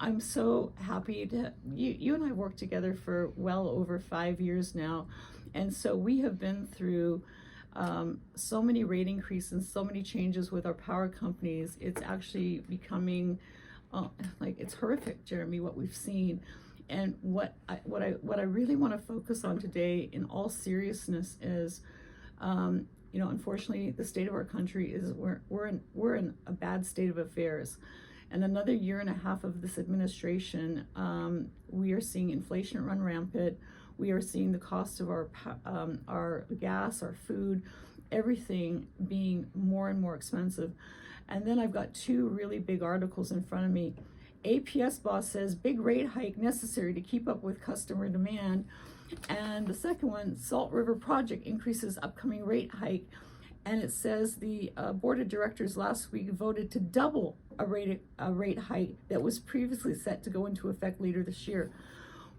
I'm so happy to, you and I worked together for well over 5 years now. And so we have been through so many rate increases, so many changes with our power companies. It's actually becoming like, it's horrific, Jeremy, what we've seen. And what I really want to focus on today, in all seriousness, is, unfortunately, the state of our country is we're in a bad state of affairs. And another year and a half of this administration, we are seeing inflation run rampant. We are seeing the cost of our gas, our food, everything being more and more expensive. And then I've got two really big articles in front of me. APS boss says big rate hike necessary to keep up with customer demand. And the second one, Salt River Project increases upcoming rate hike. And it says the board of directors last week voted to double a rate hike that was previously set to go into effect later this year.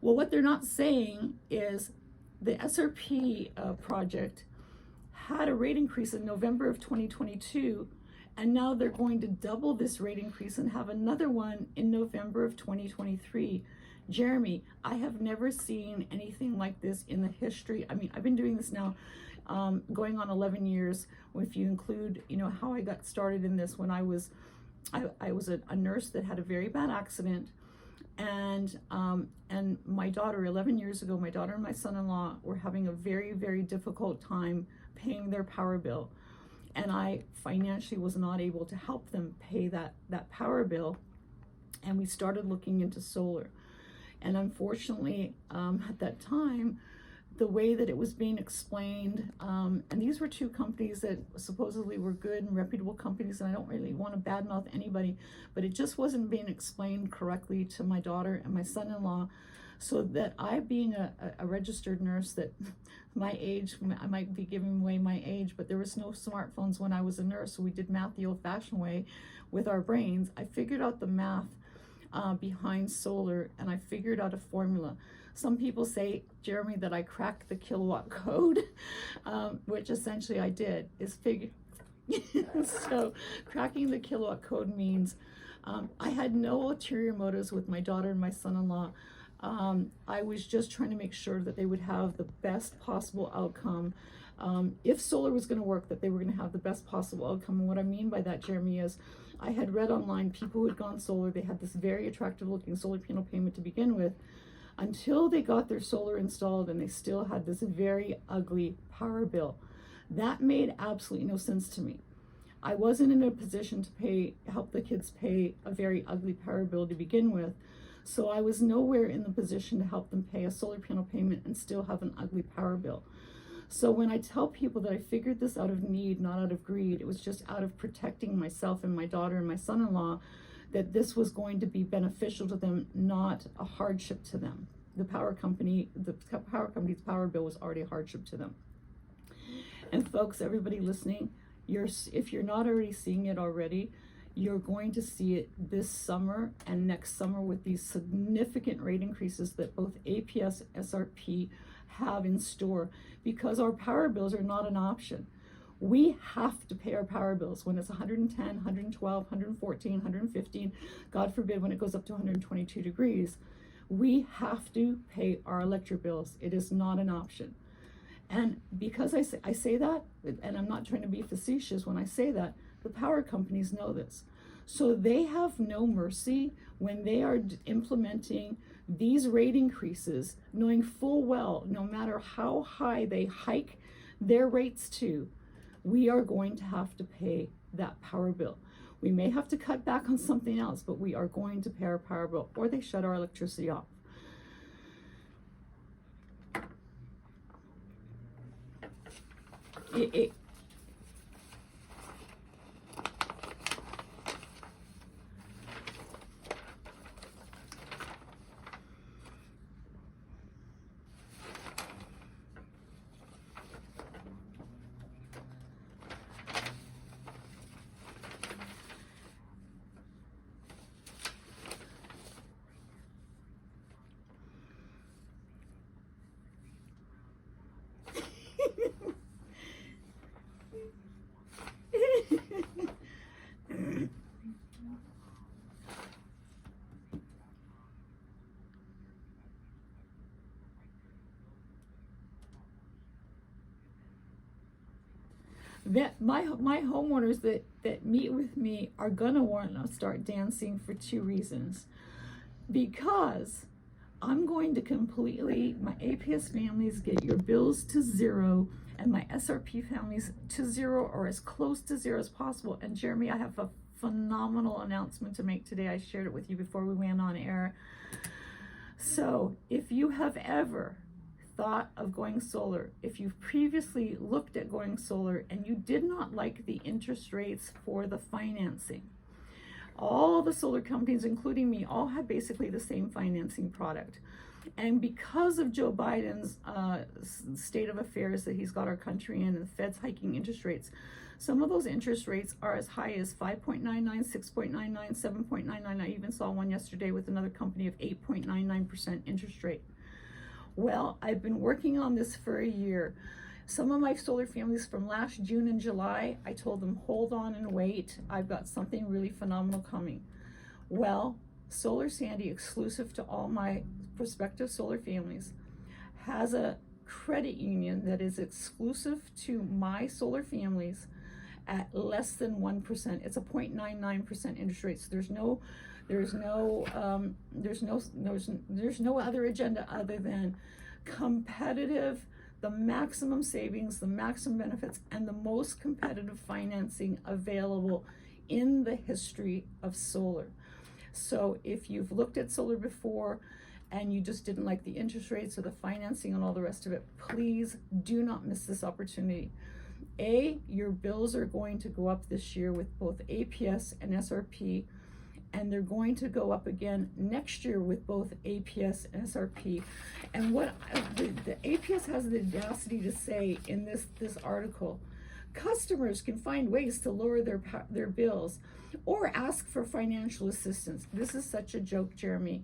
Well, what they're not saying is the SRP project had a rate increase in November of 2022, and now they're going to double this rate increase and have another one in November of 2023. Jeremy, I have never seen anything like this in the history. I mean, I've been doing this now going on 11 years, if you include, how I got started in this when I was a nurse that had a very bad accident. And my daughter, 11 years ago, my daughter and my son-in-law were having a very, very difficult time paying their power bill. And I financially was not able to help them pay that power bill. And we started looking into solar. And unfortunately, at that time, the way that it was being explained, and these were two companies that supposedly were good and reputable companies, and I don't really want to badmouth anybody, but it just wasn't being explained correctly to my daughter and my son-in-law. So that I, being a registered nurse, that my age, I might be giving away my age, but there was no smartphones when I was a nurse, so we did math the old-fashioned way with our brains. I figured out the math behind solar, and I figured out a formula. Some people say, Jeremy, that I cracked the kilowatt code, which essentially I did, is figure. So cracking the kilowatt code means I had no ulterior motives with my daughter and my son-in-law. I was just trying to make sure that they would have the best possible outcome. If solar was going to work, that they were going to have the best possible outcome. And what I mean by that, Jeremy, is I had read online people who had gone solar. They had this very attractive looking solar panel payment to begin with, until they got their solar installed, and they still had this very ugly power bill. That made absolutely no sense to me. I wasn't in a position to help the kids pay a very ugly power bill to begin with, so I was nowhere in the position to help them pay a solar panel payment and still have an ugly power bill. So when I tell people that I figured this out of need, not out of greed, it was just out of protecting myself and my daughter and my son-in-law, that this was going to be beneficial to them, not a hardship to them. The power company's power bill was already a hardship to them. And folks, everybody listening, if you're not already seeing it already, you're going to see it this summer and next summer with these significant rate increases that both APS and SRP have in store, because our power bills are not an option. We have to pay our power bills when it's 110, 112, 114, 115, God forbid when it goes up to 122 degrees. We have to pay our electric bills. It is not an option. And because I say that, and I'm not trying to be facetious when I say that, the power companies know this. So they have no mercy when they are implementing these rate increases, knowing full well, no matter how high they hike their rates to, we are going to have to pay that power bill. We may have to cut back on something else, but we are going to pay our power bill, or they shut our electricity off. that my homeowners that meet with me are gonna want to start dancing for two reasons. Because I'm going to completely, my APS families, get your bills to zero, and my SRP families to zero or as close to zero as possible. And Jeremy, I have a phenomenal announcement to make today. I shared it with you before we went on air. So if you have ever thought of going solar, if you've previously looked at going solar and you did not like the interest rates for the financing, all the solar companies, including me, all have basically the same financing product. And because of Joe Biden's state of affairs that he's got our country in, and the Fed's hiking interest rates, some of those interest rates are as high as 5.99, 6.99, 7.99. I even saw one yesterday with another company of 8.99% interest rate. Well, I've been working on this for a year. Some of my solar families from last June and July, I told them, hold on and wait. I've got something really phenomenal coming. Well, Solar Sandy, exclusive to all my prospective solar families, has a credit union that is exclusive to my solar families at less than 1%. It's a 0.99% interest rate. So there's no other agenda other than competitive, the maximum savings, the maximum benefits, and the most competitive financing available in the history of solar. So if you've looked at solar before and you just didn't like the interest rates or the financing and all the rest of it, please do not miss this opportunity. Your bills are going to go up this year with both APS and SRP, and they're going to go up again next year with both APS and SRP. And what the APS has the audacity to say in this article, customers can find ways to lower their bills or ask for financial assistance. This is such a joke, Jeremy.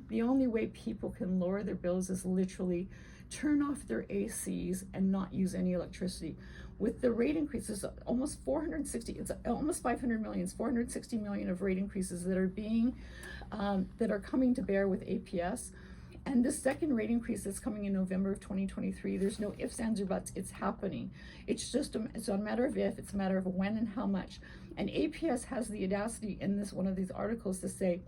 The only way people can lower their bills is literally turn off their ACs and not use any electricity. With the rate increases, almost 460, it's almost 500 million, it's 460 million of rate increases that are being, that are coming to bear with APS. And the second rate increase that's coming in November of 2023, there's no ifs, ands, or buts, it's happening. It's just, it's a matter of if, it's a matter of when and how much. And APS has the audacity in this, one of these articles, to say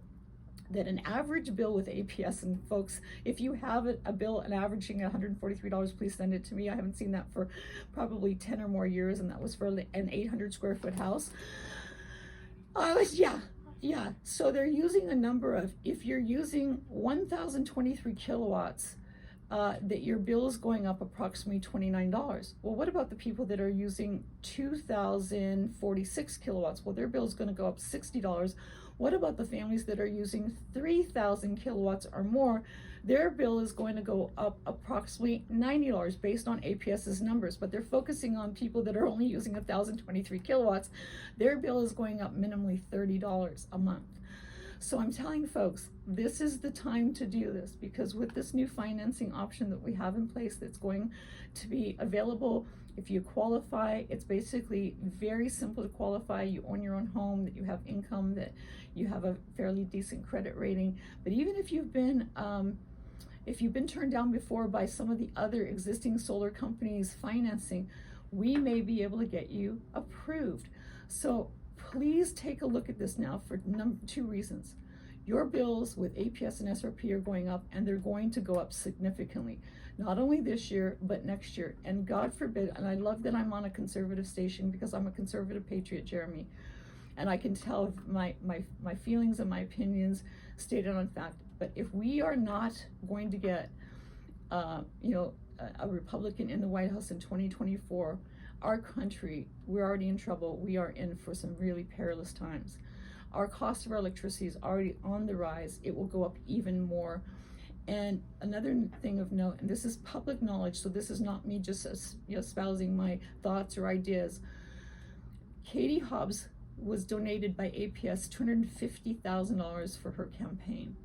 that an average bill with APS, and folks, if you have a bill and averaging $143, please send it to me. I haven't seen that for probably 10 or more years, and that was for an 800 square foot house. Yeah, so they're using a number of, if you're using 1,023 kilowatts, that your bill is going up approximately $29. Well, what about the people that are using 2,046 kilowatts? Well, their bill is going to go up $60. What about the families that are using 3,000 kilowatts or more? Their bill is going to go up approximately $90 based on APS's numbers, but they're focusing on people that are only using 1,023 kilowatts. Their bill is going up minimally $30 a month. So I'm telling folks, this is the time to do this, because with this new financing option that we have in place that's going to be available, if you qualify, it's basically very simple to qualify. You own your own home, that you have income, that you have a fairly decent credit rating. But even if you've been turned down before by some of the other existing solar companies financing, we may be able to get you approved. So please take a look at this now for two reasons. Your bills with APS and SRP are going up, and they're going to go up significantly, not only this year, but next year. And God forbid, and I love that I'm on a conservative station because I'm a conservative patriot, Jeremy, and I can tell my feelings and my opinions stated on fact. But if we are not going to get, a Republican in the White House in 2024, our country, we're already in trouble. We are in for some really perilous times. Our cost of our electricity is already on the rise. It will go up even more. And another thing of note, and this is public knowledge, so this is not me just espousing my thoughts or ideas. Katie Hobbs was donated by APS $250,000 for her campaign.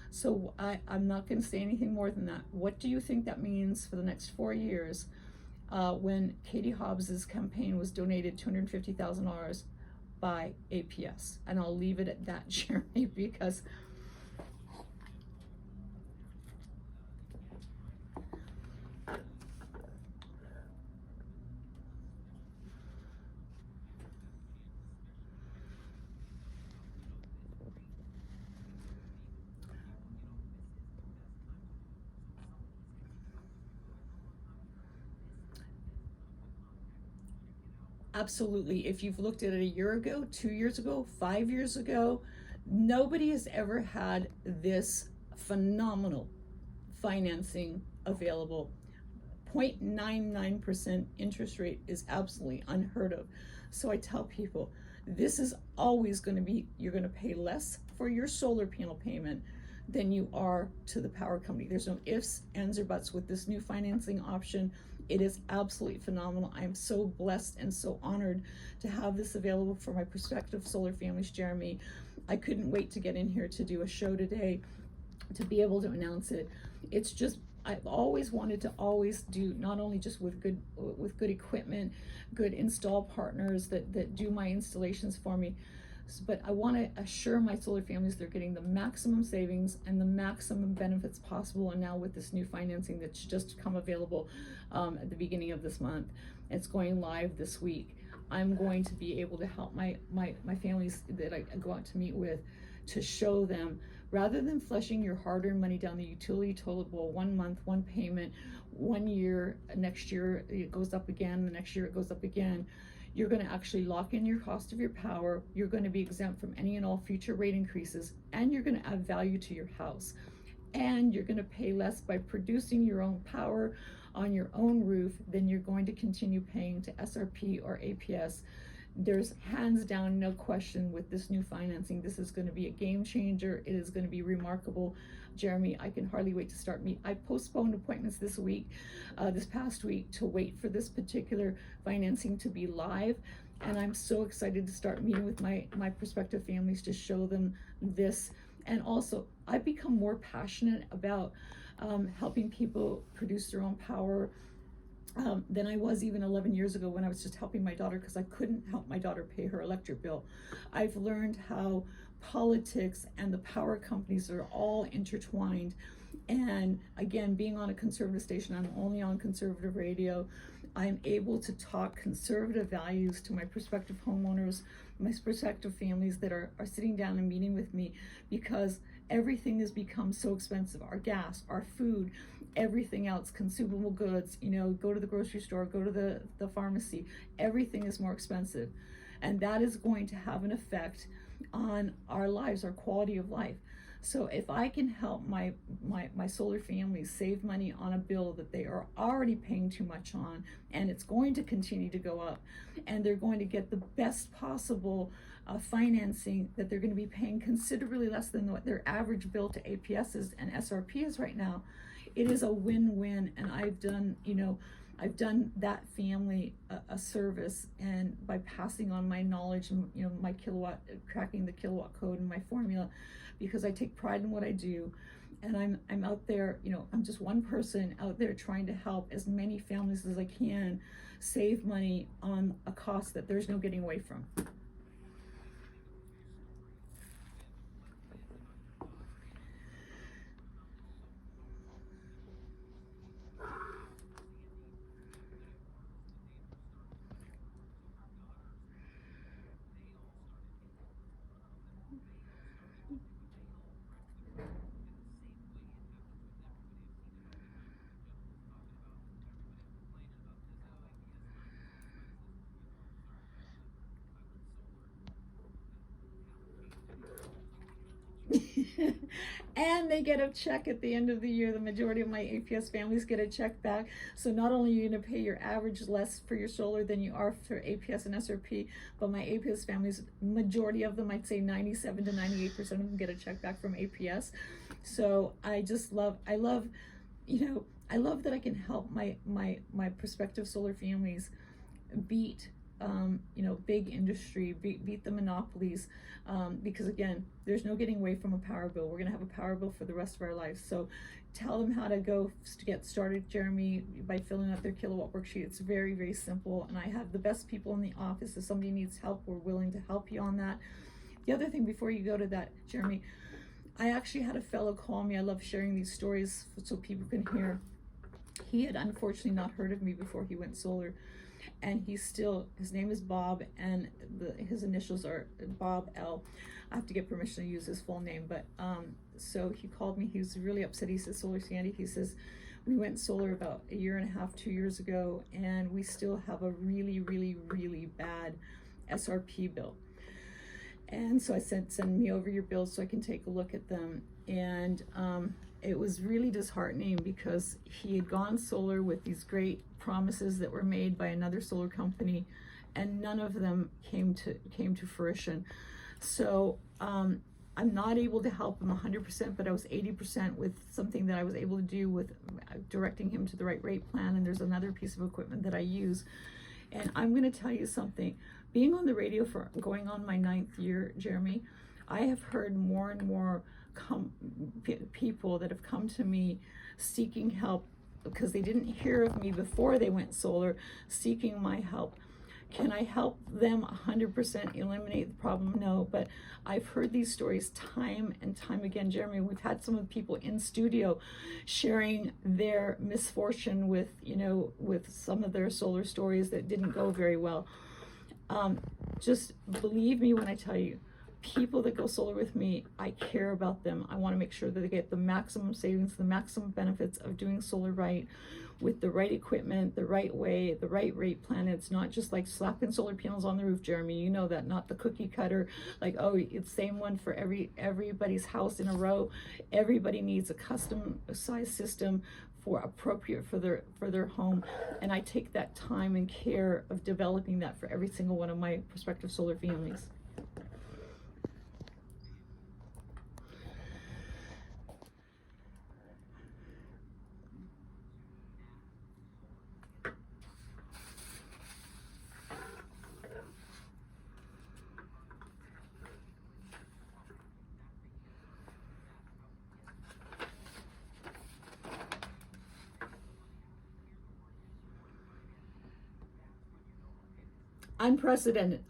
So I'm not going to say anything more than that. What do you think that means for the next 4 years when Katie Hobbs's campaign was donated $250,000 by APS? And I'll leave it at that, Jeremy, because Absolutely. If you've looked at it a year ago, 2 years ago, 5 years ago, nobody has ever had this phenomenal financing available. 0.99% interest rate is absolutely unheard of. So I tell people, this is always going to be, you're going to pay less for your solar panel payment than you are to the power company. There's no ifs, ands, or buts with this new financing option. It is absolutely phenomenal. I am so blessed and so honored to have this available for my prospective solar families, Jeremy. I couldn't wait to get in here to do a show today, to be able to announce it. It's just, I've always wanted to always do, not only just with good equipment, good install partners that do my installations for me, but I want to assure my solar families they're getting the maximum savings and the maximum benefits possible. And now with this new financing that's just come available at the beginning of this month, it's going live this week. I'm going to be able to help my families that I go out to meet with, to show them, rather than flushing your hard-earned money down the utility toilet bowl, 1 month, one payment, 1 year, next year it goes up again, the next year it goes up again, you're going to actually lock in your cost of your power. You're going to be exempt from any and all future rate increases, and you're going to add value to your house. And you're going to pay less by producing your own power on your own roof than you're going to continue paying to SRP or APS. There's hands down no question with this new financing, this is going to be a game changer. It is going to be remarkable. Jeremy, I can hardly wait to start meeting. I postponed appointments this past week, to wait for this particular financing to be live. And I'm so excited to start meeting with my prospective families to show them this. And also, I've become more passionate about helping people produce their own power than I was even 11 years ago, when I was just helping my daughter because I couldn't help my daughter pay her electric bill. I've learned how politics and the power companies are all intertwined. And again, being on a conservative station, I'm only on conservative radio. I'm able to talk conservative values to my prospective homeowners, my prospective families that are sitting down and meeting with me, because everything has become so expensive. Our gas, our food, everything else, consumable goods, go to the grocery store, go to the pharmacy, everything is more expensive. And that is going to have an effect on our lives, our quality of life. So if I can help my solar families save money on a bill that they are already paying too much on, and it's going to continue to go up, and they're going to get the best possible financing, that they're going to be paying considerably less than what their average bill to APS is and SRP is right now, it is a win-win. And I've done that family a service, and by passing on my knowledge and my kilowatt, cracking the kilowatt code and my formula, because I take pride in what I do. And I'm out there, I'm just one person out there trying to help as many families as I can save money on a cost that there's no getting away from. And they get a check at the end of the year. The majority of my APS families get a check back. So not only are you going to pay your average less for your solar than you are for APS and SRP, but my APS families, majority of them, I'd say 97 to 98% of them, get a check back from APS. So I love that I can help my prospective solar families beat big industry, beat the monopolies, because again, there's no getting away from a power bill. We're going to have a power bill for the rest of our lives. So tell them how to go to get started, Jeremy, by filling out their kilowatt worksheet. It's very, very simple, and I have the best people in the office. If somebody needs help, we're willing to help you on that. The other thing before you go to that, Jeremy, I actually had a fellow call me. I love sharing these stories so people can hear. He had unfortunately not heard of me before he went solar. And his name is Bob, and his initials are Bob L. I have to get permission to use his full name, but so he called me. He was really upset. He says, Solar Sandy, he says, We went solar about a year and a half, 2 years ago, and we still have a really, really, really bad SRP bill. And so I said, send me over your bills so I can take a look at them. And it was really disheartening because he had gone solar with these great promises that were made by another solar company, and none of them came to fruition. So I'm not able to help him 100%, but I was 80% with something that I was able to do with directing him to the right rate plan. And there's another piece of equipment that I use. And I'm going to tell you something. Being on the radio for going on my 9th year, Jeremy, I have heard more and more people that have come to me seeking help because they didn't hear of me before they went solar, seeking my help. Can I help them 100% eliminate the problem? No, but I've heard these stories time and time again. Jeremy, we've had some of the people in studio sharing their misfortune with, with some of their solar stories that didn't go very well. Just believe me when I tell you, people that go solar with me, I care about them. I want to make sure that they get the maximum savings, the maximum benefits of doing solar right, with the right equipment, the right way, the right rate plan. It's not just like slapping solar panels on the roof, Jeremy. You know that, not the cookie cutter, like, oh, it's same one for everybody's house in a row. Everybody needs a custom size system for appropriate for their home. And I take that time and care of developing that for every single one of my prospective solar families. Unprecedented.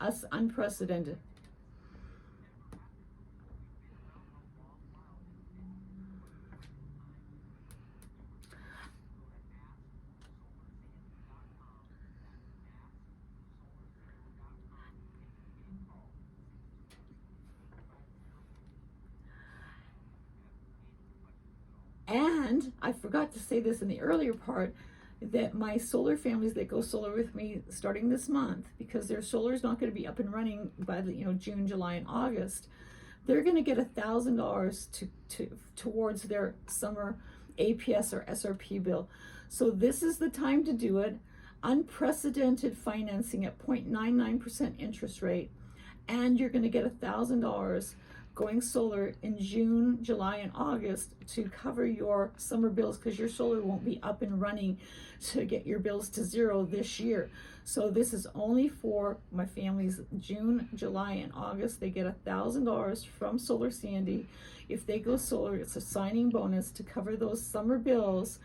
And I forgot to say this in the earlier part, that my solar families that go solar with me starting this month, because their solar is not going to be up and running by the June, July, and August, they're going to get $1,000 towards their summer APS or SRP bill. So this is the time to do it. Unprecedented financing at 0.99% interest rate, and you're going to get $1,000 going solar in June, July, and August to cover your summer bills, because your solar won't be up and running to get your bills to zero this year. So this is only for my families June, July, and August. They get $1,000 from Solar Sandy. If they go solar, it's a signing bonus to cover those summer bills.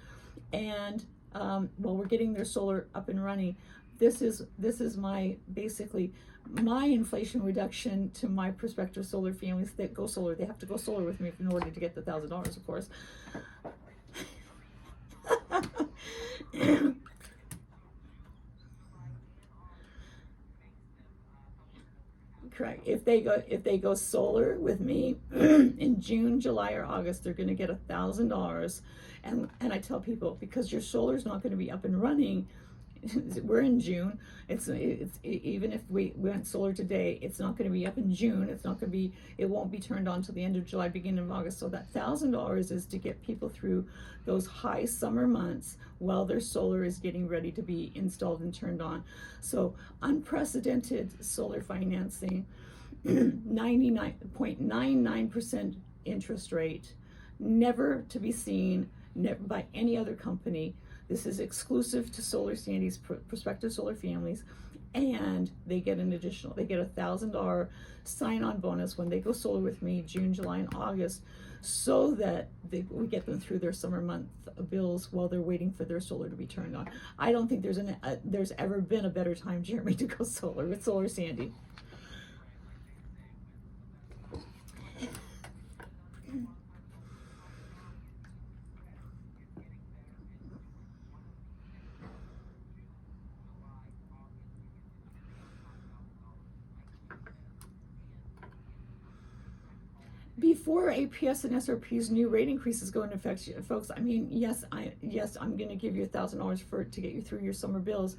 And while we're getting their solar up and running, this is my basically my inflation reduction to my prospective solar families that go solar. They have to go solar with me in order to get the $1,000, of course. Correct. If they go solar with me in June, July, or August, they're going to get $1,000. And I tell people, because your solar is not going to be up and running, we're in June. It's even if we went solar today, it's not going to be up in June. It won't be turned on till the end of July, beginning of August. So that $1,000 is to get people through those high summer months while their solar is getting ready to be installed and turned on. So unprecedented solar financing, 99.99% interest rate, never to be seen by any other company. This is exclusive to Solar Sandy's prospective solar families, and they get $1,000 sign-on bonus when they go solar with me June, July, and August, so that we get them through their summer month bills while they're waiting for their solar to be turned on. I don't think there's ever been a better time, Jeremy, to go solar with Solar Sandy. before APS and SRP's new rate increases go into effect, folks, I mean, yes, I'm going to give you $1,000 to get you through your summer bills,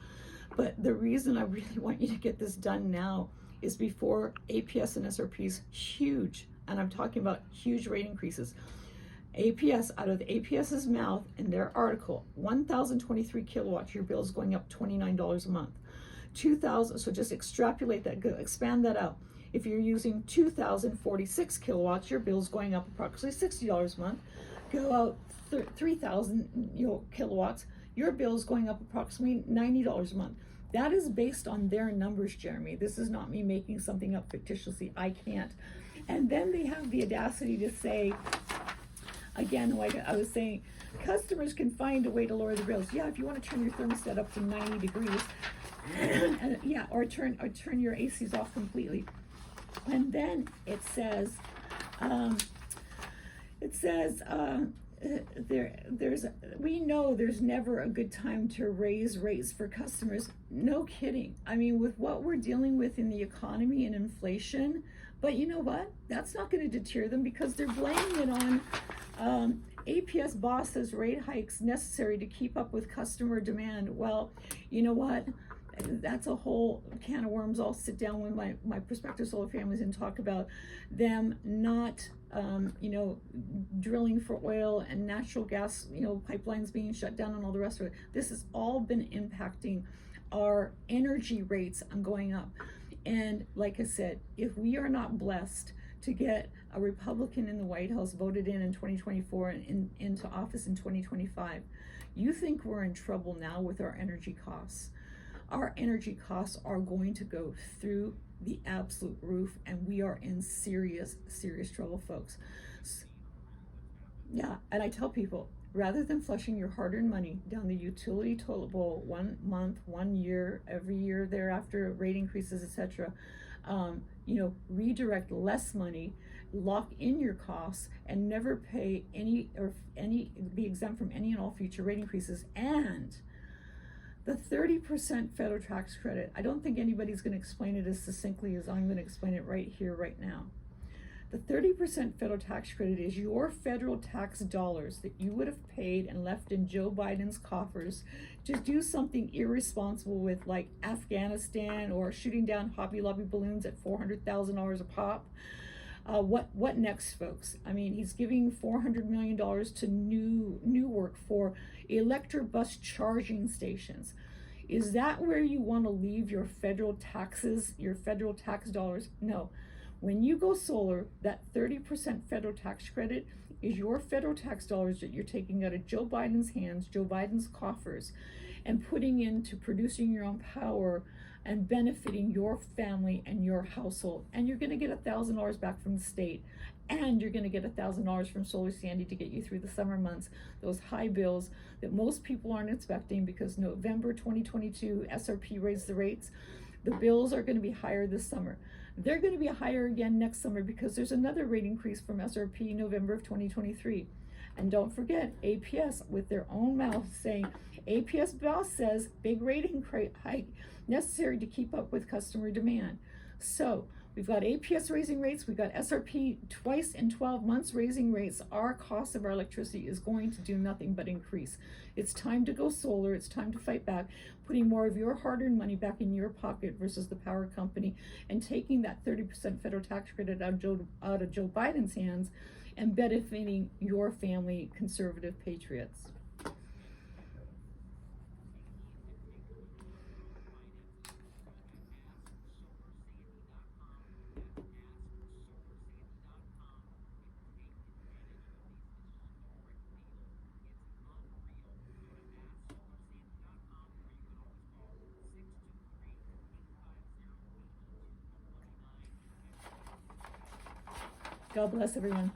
but the reason I really want you to get this done now is before APS and SRP's huge, and I'm talking about huge rate increases. APS, out of APS's mouth in their article, 1,023 kilowatts, your bill is going up $29 a month. 2,000, so just extrapolate that, expand that out. If you're using 2,046 kilowatts, your bill is going up approximately $60 a month. Go out 3,000 kilowatts, your bill is going up approximately $90 a month. That is based on their numbers, Jeremy. This is not me making something up fictitiously. I can't. And then they have the audacity to say, again, like I was saying, customers can find a way to lower the bills. Yeah, if you want to turn your thermostat up to 90 degrees, yeah, or turn your ACs off completely. And then it says, we know there's never a good time to raise rates for customers. No kidding. I mean, with what we're dealing with in the economy and inflation, but you know what? That's not going to deter them because they're blaming it on APS boss says rate hikes necessary to keep up with customer demand. Well, you know what? That's a whole can of worms. I'll sit down with my prospective solar families and talk about them not, drilling for oil and natural gas, pipelines being shut down and all the rest of it. This has all been impacting our energy rates on going up. And like I said, if we are not blessed to get a Republican in the White House voted in 2024 and into office in 2025, you think we're in trouble now with our energy costs. Our energy costs are going to go through the absolute roof, and we are in serious, serious trouble, folks. Yeah, and I tell people, rather than flushing your hard-earned money down the utility toilet bowl 1 month, 1 year, every year thereafter, rate increases, etc., redirect less money, lock in your costs, and never pay be exempt from any and all future rate increases. And the 30% federal tax credit, I don't think anybody's going to explain it as succinctly as I'm going to explain it right here, right now. The 30% federal tax credit is your federal tax dollars that you would have paid and left in Joe Biden's coffers to do something irresponsible with, like Afghanistan or shooting down Hobby Lobby balloons at $400,000 a pop. What next, folks? I mean, he's giving $400 million to new work for electric bus charging stations. Is that where you want to leave your federal taxes, your federal tax dollars? No. When you go solar, that 30% federal tax credit is your federal tax dollars that you're taking out of Joe Biden's hands, Joe Biden's coffers, and putting into producing your own power and benefiting your family and your household. And you're going to get $1,000 back from the state, and you're going to get $1,000 from Solar Sandy to get you through the summer months, those high bills that most people aren't expecting because November 2022 SRP raised the rates. The bills are going to be higher this summer. They're going to be higher again next summer because there's another rate increase from SRP November of 2023. And don't forget, APS with their own mouth saying, APS boss says big rate hike necessary to keep up with customer demand. So we've got APS raising rates, we've got SRP twice in 12 months raising rates. Our cost of our electricity is going to do nothing but increase. It's time to go solar, it's time to fight back, putting more of your hard-earned money back in your pocket versus the power company, and taking that 30% federal tax credit out of Joe Biden's hands and benefiting your family, conservative patriots. God bless everyone.